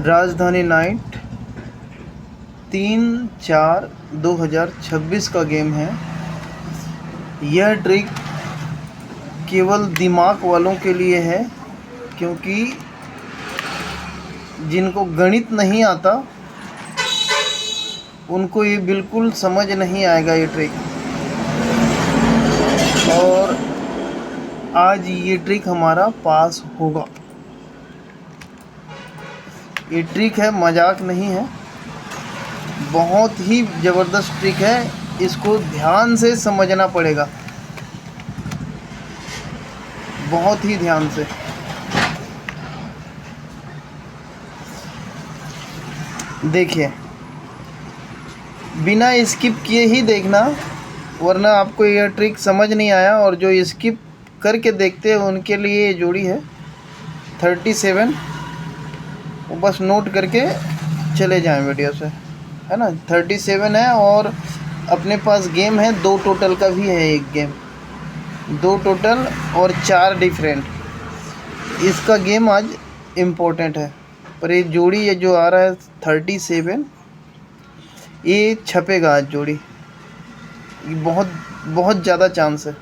राजधानी नाइट 3/4/2026 का गेम है। यह ट्रिक केवल दिमाग वालों के लिए है, क्योंकि जिनको गणित नहीं आता उनको ये बिल्कुल समझ नहीं आएगा ये ट्रिक। और आज ये ट्रिक हमारा पास होगा। ये ट्रिक है, मजाक नहीं है, बहुत ही ज़बरदस्त ट्रिक है। इसको ध्यान से समझना पड़ेगा, बहुत ही ध्यान से। देखिए, बिना स्किप किए ही देखना, वरना आपको यह ट्रिक समझ नहीं आया। और जो स्किप करके देखते हैं उनके लिए ये जोड़ी है 37। वो बस नोट करके चले जाएं वीडियो से, है ना। 37 है। और अपने पास गेम है 2 टोटल का भी है। एक गेम 2 टोटल और 4 डिफरेंट। इसका गेम आज इम्पोर्टेंट है। पर ये जोड़ी ये जो आ रहा है 37, ये छपेगा आज जोड़ी। ये बहुत ज़्यादा चांस है।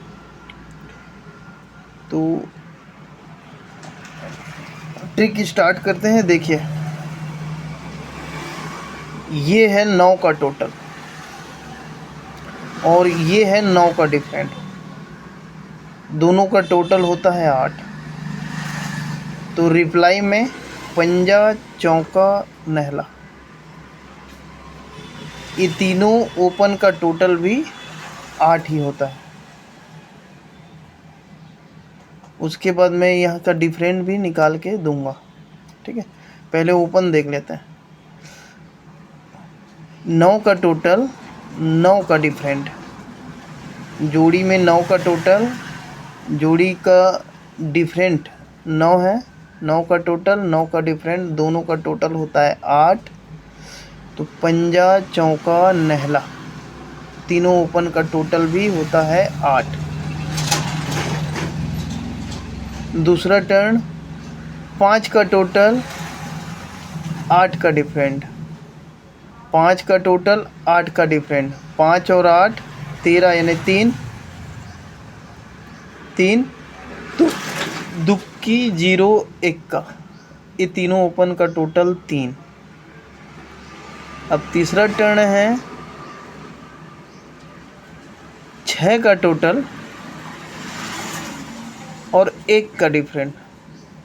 तो ट्रिक स्टार्ट करते हैं। देखिए, ये है 9 का टोटल और ये है 9 का डिफरेंट। दोनों का टोटल होता है 8। तो रिप्लाई में पंजा, चौका, नहला, ये तीनों ओपन का टोटल भी 8 ही होता है। उसके बाद मैं यहाँ का डिफरेंट भी निकाल के दूंगा। ठीक है, पहले ओपन देख लेते हैं। 9 का टोटल, 9 का डिफरेंट। जोड़ी में 9 का टोटल, जोड़ी का डिफरेंट 9 है। 9 का टोटल, 9 का डिफरेंट, दोनों का टोटल होता है 8। तो पंजा, चौका, नहला, तीनों ओपन का टोटल भी होता है 8। दूसरा टर्न 5 का टोटल, 8 का डिफरेंट। 5 का टोटल, 8 का डिफरेंट। 5 और 8 13, यानी 3। तो दुक्की 0 1 का, ये तीनों ओपन का टोटल 3। अब तीसरा टर्न है 6 का टोटल और 1 का डिफरेंट।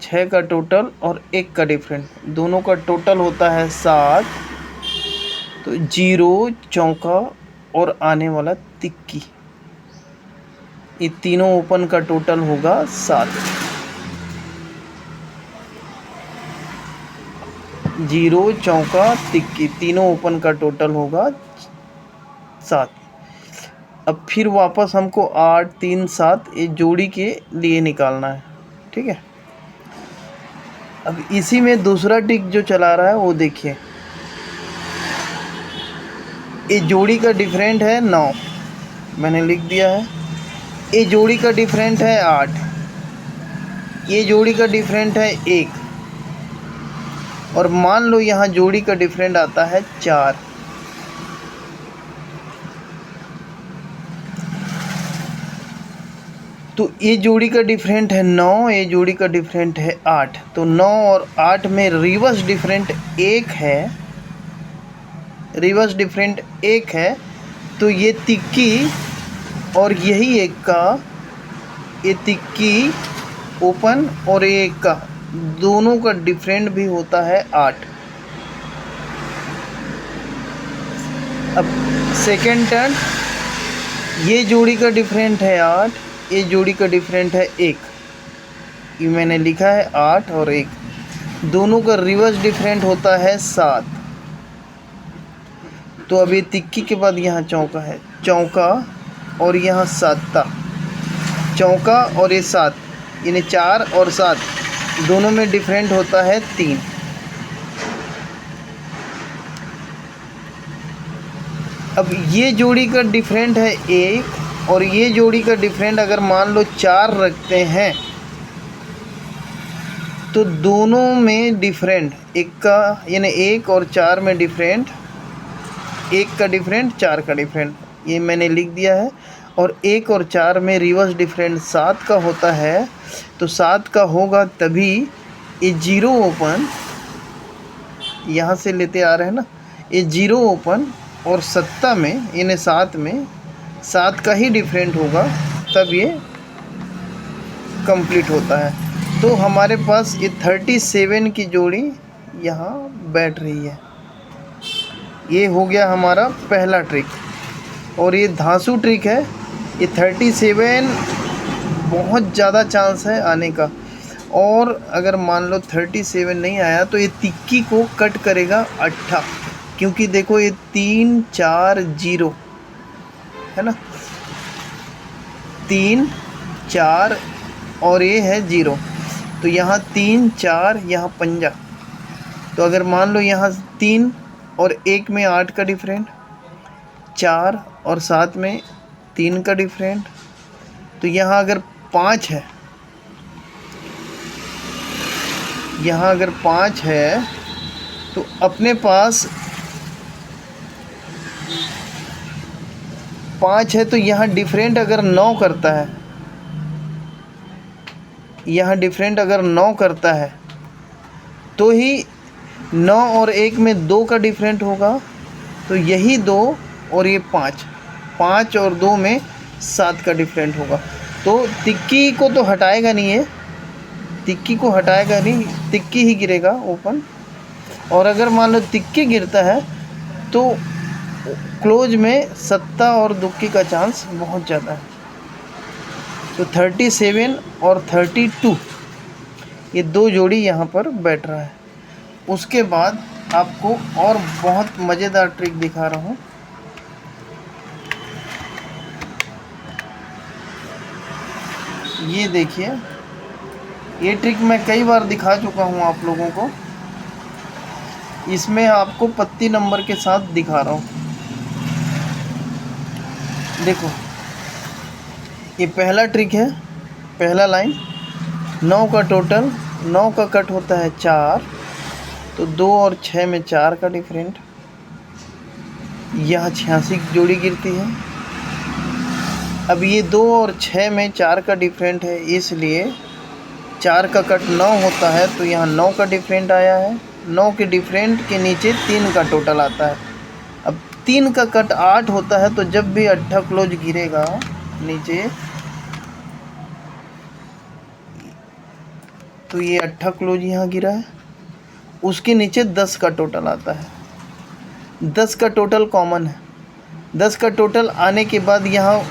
6 का टोटल और 1 का डिफरेंट, दोनों का टोटल होता है 7। तो 0, चौका और आने वाला तिक्की, ये तीनों ओपन का टोटल होगा 7। 0, चौका, तिक्की, तीनों ओपन का टोटल होगा 7। अब फिर वापस हमको 8, 3, 7 ये जोड़ी के लिए निकालना है। ठीक है, अब इसी में दूसरा टिक जो चला रहा है वो देखिए। ये जोड़ी का डिफरेंट है 9, मैंने लिख दिया है। ये जोड़ी का डिफरेंट है 8। ये जोड़ी का डिफरेंट है 1। और मान लो यहाँ जोड़ी का डिफरेंट आता है 4। तो ये जोड़ी का डिफरेंट है 9, ये जोड़ी का डिफरेंट है 8। तो 9 और 8 में रिवर्स डिफरेंट 1 है। रिवर्स डिफरेंट 1 है। तो ये तिक्की और यही 1 का, ये तिक्की ओपन और ये 1 का, दोनों का डिफरेंट भी होता है 8। अब सेकेंड टर्न, ये जोड़ी का डिफरेंट है 8, ये जोड़ी का डिफरेंट है 1। ये मैंने लिखा है 8 और 1, दोनों का रिवर्स डिफरेंट होता है 7। तो अभी तिक्की के बाद यहाँ चौका है, चौका और यहाँ 7, चौका और ये 7, यानी 4 और 7 दोनों में डिफरेंट होता है 3। अब ये जोड़ी का डिफरेंट है 1 और ये जोड़ी का डिफरेंट अगर मान लो 4 रखते हैं तो दोनों में डिफरेंट, एक का यानी 1 और 4 में डिफरेंट, 1 का डिफरेंट 4 का डिफरेंट, ये मैंने लिख दिया है। और 1 और 4 में रिवर्स डिफरेंट 7 का होता है, तो 7 का होगा तभी ये 0 ओपन, यहाँ से लेते आ रहे हैं ना, ये 0 ओपन और 7 में यानी 7 में 7 का ही डिफरेंट होगा, तब ये कंप्लीट होता है। तो हमारे पास ये 37 की जोड़ी यहाँ बैठ रही है। ये हो गया हमारा पहला ट्रिक। और ये धांसू ट्रिक है, ये 37 बहुत ज़्यादा चांस है आने का। और अगर मान लो 37 नहीं आया तो ये तिक्की को कट करेगा 8, क्योंकि देखो ये 3 4 0 है ना, 3 4 और ये है 0, तो यहाँ 3 4 यहाँ पंजा। तो अगर मान लो यहाँ 3 और 1 में 8 का डिफरेंट, 4 और 7 में 3 का डिफरेंट, तो यहाँ अगर 5 है, यहाँ अगर 5 है तो अपने पास 5 है, तो यहाँ डिफरेंट अगर 9 करता है, यहाँ डिफरेंट अगर 9 करता है तो ही 9 और 1 में 2 का डिफरेंट होगा, तो यही 2 और ये 5, 5 और 2 में 7 का डिफरेंट होगा। तो तिक्की को तो हटाएगा नहीं है, तिक्की को हटाएगा नहीं, तिक्की ही गिरेगा ओपन। और अगर मान लो तिक्की गिरता है तो क्लोज में 7 और दुक्की का चांस बहुत ज़्यादा है। तो 37 और 32 ये 2 जोड़ी यहाँ पर बैठ रहा है। उसके बाद आपको और बहुत मज़ेदार ट्रिक दिखा रहा हूँ। ये देखिए, ये ट्रिक मैं कई बार दिखा चुका हूँ आप लोगों को। इसमें आपको पत्ती नंबर के साथ दिखा रहा हूँ। देखो, ये पहला ट्रिक है, पहला लाइन 9 का टोटल, 9 का कट होता है 4, तो 2 और 6 में 4 का डिफरेंट, यहाँ 86 की जोड़ी गिरती है। अब ये 2 और 6 में 4 का डिफरेंट है, इसलिए 4 का कट 9 होता है, तो यहाँ 9 का डिफरेंट आया है। 9 के डिफरेंट के नीचे 3 का टोटल आता है। अब 3 का कट 8 होता है, तो जब भी 8 क्लोज गिरेगा नीचे, तो ये 8 क्लोज यहाँ गिरा है, उसके नीचे 10 का टोटल आता है। 10 का टोटल कॉमन है। 10 का टोटल आने के बाद यहाँ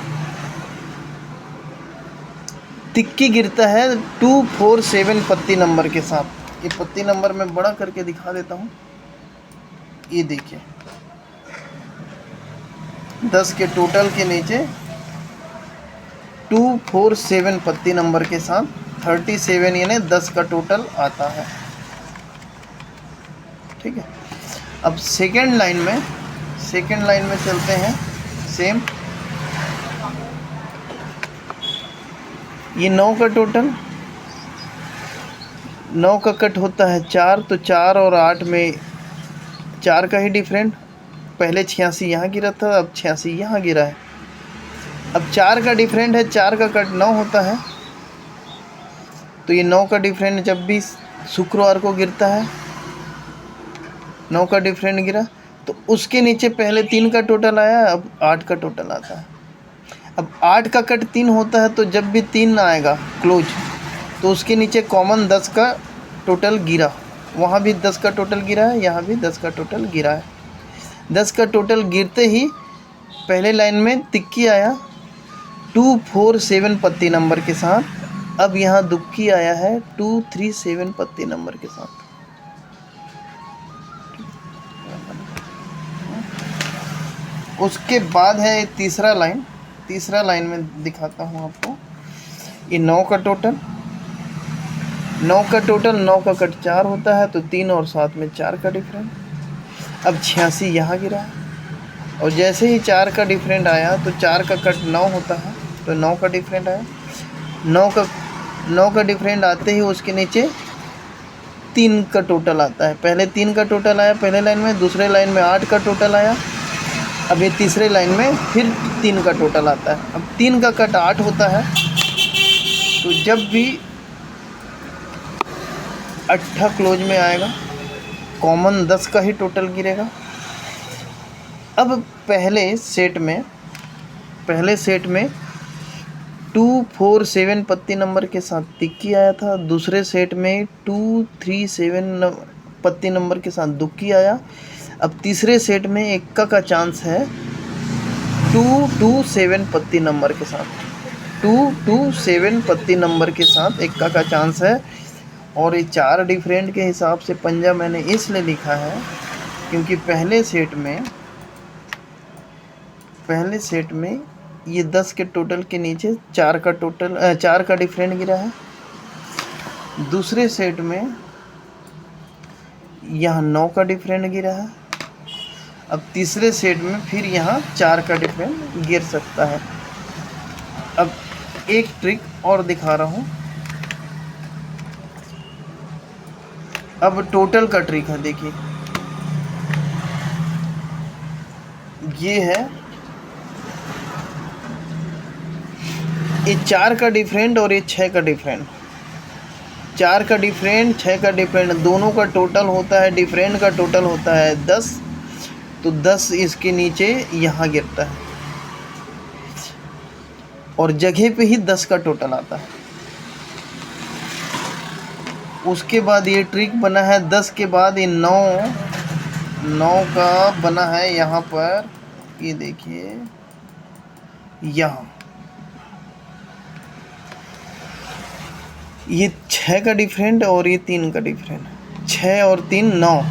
तिक्की गिरता है 247 पत्ती नंबर के साथ। ये पत्ती नंबर मैं बड़ा करके दिखा देता हूँ। ये देखिए, 10 के टोटल के नीचे 247 पत्ती नंबर के साथ 37 यानी 10 का टोटल आता है। ठीक है। अब सेकेंड लाइन में चलते हैं। सेम, ये 9 का टोटल, 9 का कट होता है 4, तो 4 और 8 में 4 का ही डिफरेंट। पहले 86 यहाँ गिरा था, अब 86 यहाँ गिरा है। अब 4 का डिफरेंट है, 4 का कट 9 होता है, तो ये 9 का डिफरेंट जब भी शुक्रवार को गिरता है, 9 का डिफरेंट गिरा, तो उसके नीचे पहले 3 का टोटल आया, अब 8 का टोटल आता है। अब 8 का कट 3 होता है, तो जब भी 3 आएगा क्लोज, तो उसके नीचे कॉमन 10 का टोटल गिरा। वहाँ भी 10 का टोटल गिरा है, यहाँ भी 10 का टोटल गिरा है। 10 का टोटल गिरते ही पहले लाइन में तिक्की आया 247 पत्ती नंबर के साथ। अब यहाँ दुक्की आया है 237 पत्ती नंबर के साथ। उसके बाद है तीसरा लाइन में दिखाता हूँ आपको। ये 9 का टोटल, 9 का टोटल, 9 का कट 4 होता है, तो 3 और 7 में 4 का डिफरेंट। अब 86 यहाँ गिरा है, और जैसे ही 4 का डिफरेंट आया, तो 4 का कट 9 होता है, तो 9 का डिफरेंट आया। 9 का डिफरेंट आते ही उसके नीचे 3 का टोटल आता है। पहले 3 का टोटल आया पहले लाइन में, दूसरे लाइन में 8 का टोटल आया, अब ये तीसरे लाइन में फिर 3 का टोटल आता है। अब 3 का कट 8 होता है, तो जब भी 8 क्लोज में आएगा कॉमन 10 का ही टोटल गिरेगा। अब पहले सेट में 2 4 7 पत्ती नंबर के साथ तिक्की आया था, दूसरे सेट में 2 3 7 पत्ती नंबर के साथ दुक्की आया। अब तीसरे सेट में एक्का का चांस है 2 2 7 पत्ती नंबर के साथ, 2 2 7 पत्ती नंबर के साथ एक्का का चांस है। और ये 4 डिफरेंट के हिसाब से पंजा मैंने इसलिए लिखा है क्योंकि पहले सेट में ये 10 के टोटल के नीचे 4 का डिफरेंट गिरा है। दूसरे सेट में यहाँ 9 का डिफरेंट गिरा है। अब तीसरे सेट में फिर यहाँ 4 का डिफरेंट गिर सकता है। अब एक ट्रिक और दिखा रहा हूँ। अब टोटल का ट्रिक है, देखिए ये है, ये 4 का डिफरेंट और ये 6 का डिफरेंट, 4 का डिफरेंट 6 का डिफरेंट दोनों का टोटल होता है, डिफरेंट का टोटल होता है 10, तो 10 इसके नीचे यहाँ गिरता है और जगह पे ही 10 का टोटल आता है। उसके बाद ये ट्रिक बना है 10 के बाद ये 9 का बना है यहाँ पर, ये देखिए यहाँ ये 6 का डिफरेंट और ये 3 का डिफरेंट, 6 और 3 9,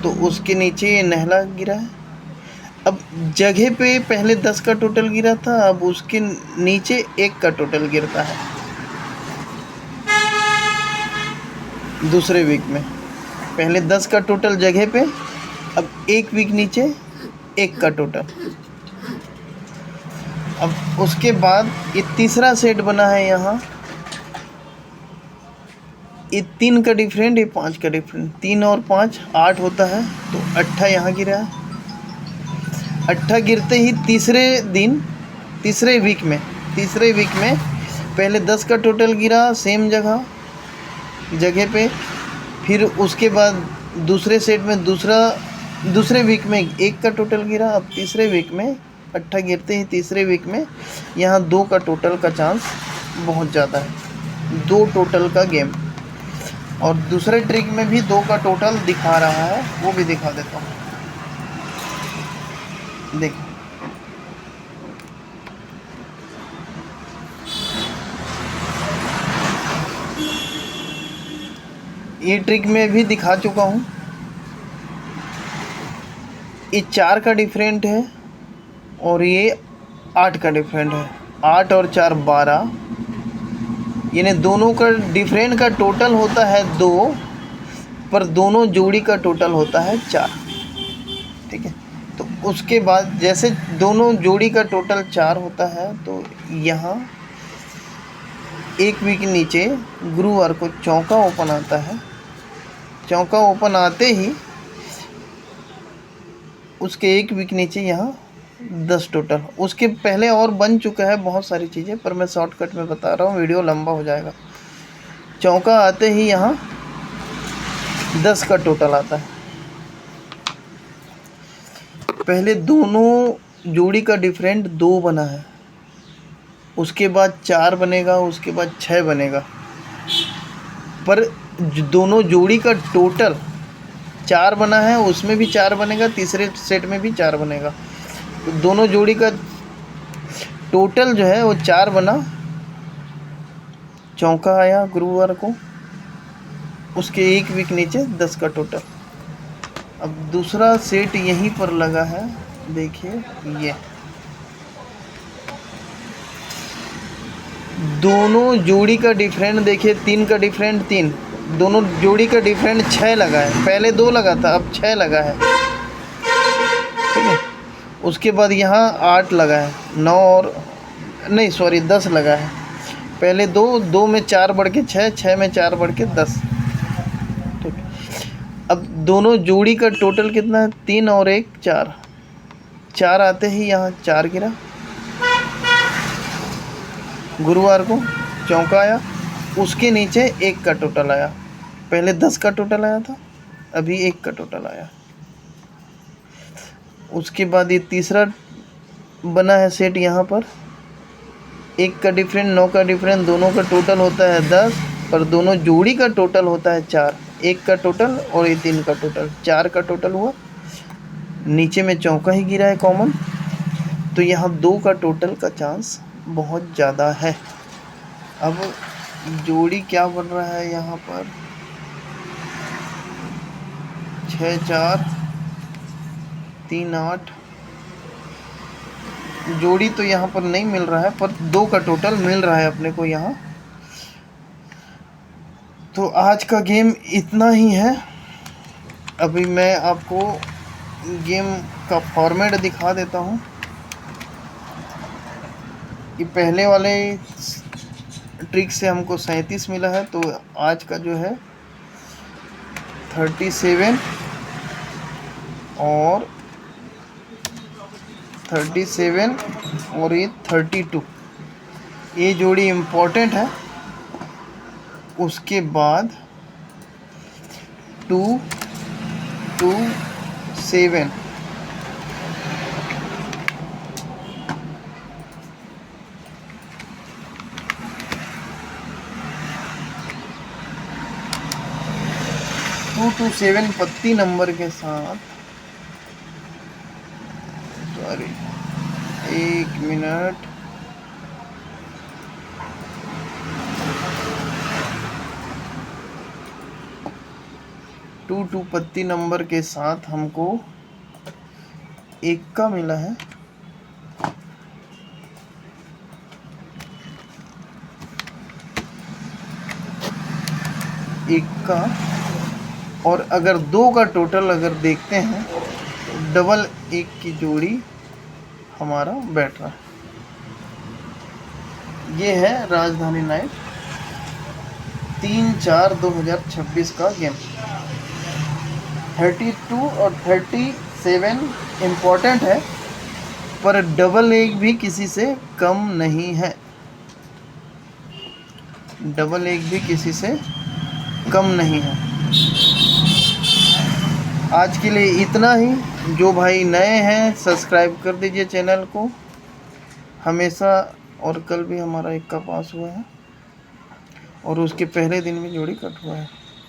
तो उसके नीचे ये नहला गिरा है। अब जगह पे पहले 10 का टोटल गिरा था, अब उसके नीचे 1 का टोटल गिरता है दूसरे वीक में। पहले 10 का टोटल जगह पे, अब 1 वीक नीचे 1 का टोटल। अब उसके बाद ये तीसरा सेट बना है यहाँ, ये 3 का डिफरेंट, ये 5 का डिफरेंट, 3 और 5 8 होता है, तो 8 यहाँ गिरा है। 8 गिरते ही तीसरे वीक में पहले 10 का टोटल गिरा सेम जगह पे, फिर उसके बाद दूसरे सेट में दूसरे वीक में 1 का टोटल गिरा। अब तीसरे वीक में 8 गिरते ही तीसरे वीक में यहाँ 2 का टोटल का चांस बहुत ज़्यादा है, 2 टोटल का गेम। और दूसरे ट्रिक में भी 2 का टोटल दिखा रहा है, वो भी दिखा देता हूँ। देखिए ये ट्रिक में भी दिखा चुका हूँ। ये 4 का डिफरेंट है और ये 8 का डिफरेंट है, 8 और 4 12, यानी दोनों का डिफरेंट का टोटल होता है 2, पर दोनों जोड़ी का टोटल होता है 4। ठीक है, तो उसके बाद जैसे दोनों जोड़ी का टोटल 4 होता है, तो यहाँ 1 वीक नीचे गुरुवार को चौका ओपन आता है। चौका ओपन आते ही उसके 1 वीक नीचे यहाँ 10 टोटल। उसके पहले और बन चुका है बहुत सारी चीज़ें, पर मैं शॉर्टकट में बता रहा हूँ, वीडियो लंबा हो जाएगा। चौका आते ही यहाँ 10 का टोटल आता है। पहले दोनों जोड़ी का डिफरेंट 2 बना है, उसके बाद 4 बनेगा, उसके बाद 6 बनेगा, पर दोनों जोड़ी का टोटल 4 बना है, उसमें भी 4 बनेगा, तीसरे सेट में भी 4 बनेगा। तो दोनों जोड़ी का टोटल जो है वो 4 बना, चौका आया गुरुवार को, उसके 1 वीक नीचे 10 का टोटल। अब दूसरा सेट यहीं पर लगा है, देखिए ये दोनों जोड़ी का डिफरेंट देखिए, 3 का डिफरेंट 3, दोनों जोड़ी का डिफरेंट 6 लगा है। पहले 2 लगा था, अब 6 लगा है। ठीक है, उसके बाद यहाँ 8 लगा है, 9 और नहीं सॉरी 10 लगा है। पहले 2 में 4 बढ़ के 6, 6 में 4 बढ़ के 10। अब दोनों जोड़ी का टोटल कितना है? 3 और 1 4। 4 आते ही यहाँ 4 गिरा। गुरुवार को चौका आया, उसके नीचे 1 का टोटल आया। पहले 10 का टोटल आया था, अभी 1 का टोटल आया। उसके बाद ये तीसरा बना है सेट यहाँ पर। 1 का डिफरेंट, 9 का डिफरेंट, दोनों का टोटल होता है 10, पर दोनों जोड़ी का टोटल होता है 4। 1 का टोटल और ये 3 का टोटल, 4 का टोटल हुआ। नीचे में चौका ही गिरा है कॉमन, तो यहाँ 2 का टोटल का चांस बहुत ज़्यादा है। अब जोड़ी क्या बन रहा है यहाँ पर? 6 4 3 8। जोड़ी तो यहाँ पर नहीं मिल रहा है, पर 2 का टोटल मिल रहा है अपने को यहाँ। तो आज का गेम इतना ही है। अभी मैं आपको गेम का फॉर्मेट दिखा देता हूँ कि पहले वाले ट्रिक से हमको 37 मिला है, तो आज का जो है 37 और 37 और ये 32, ये जोड़ी इम्पोर्टेंट है। उसके बाद 2 2 7, टू 7 पत्ती नंबर के साथ, सॉरी 1 मिनट, 2 पत्ती नंबर के साथ हमको 1 का मिला है। एक का, और अगर 2 का टोटल अगर देखते हैं तो डबल 1 की जोड़ी हमारा बैठ रहा है। ये है राजधानी नाइट 3/4/2026 का गेम। 32 और 37 इम्पोर्टेंट है, पर डबल 1 भी किसी से कम नहीं है। डबल 1 भी किसी से कम नहीं है। आज के लिए इतना ही। जो भाई नए हैं सब्सक्राइब कर दीजिए चैनल को। हमेशा और कल भी हमारा 1 का पास हुआ है और उसके पहले दिन में जोड़ी कट हुआ है।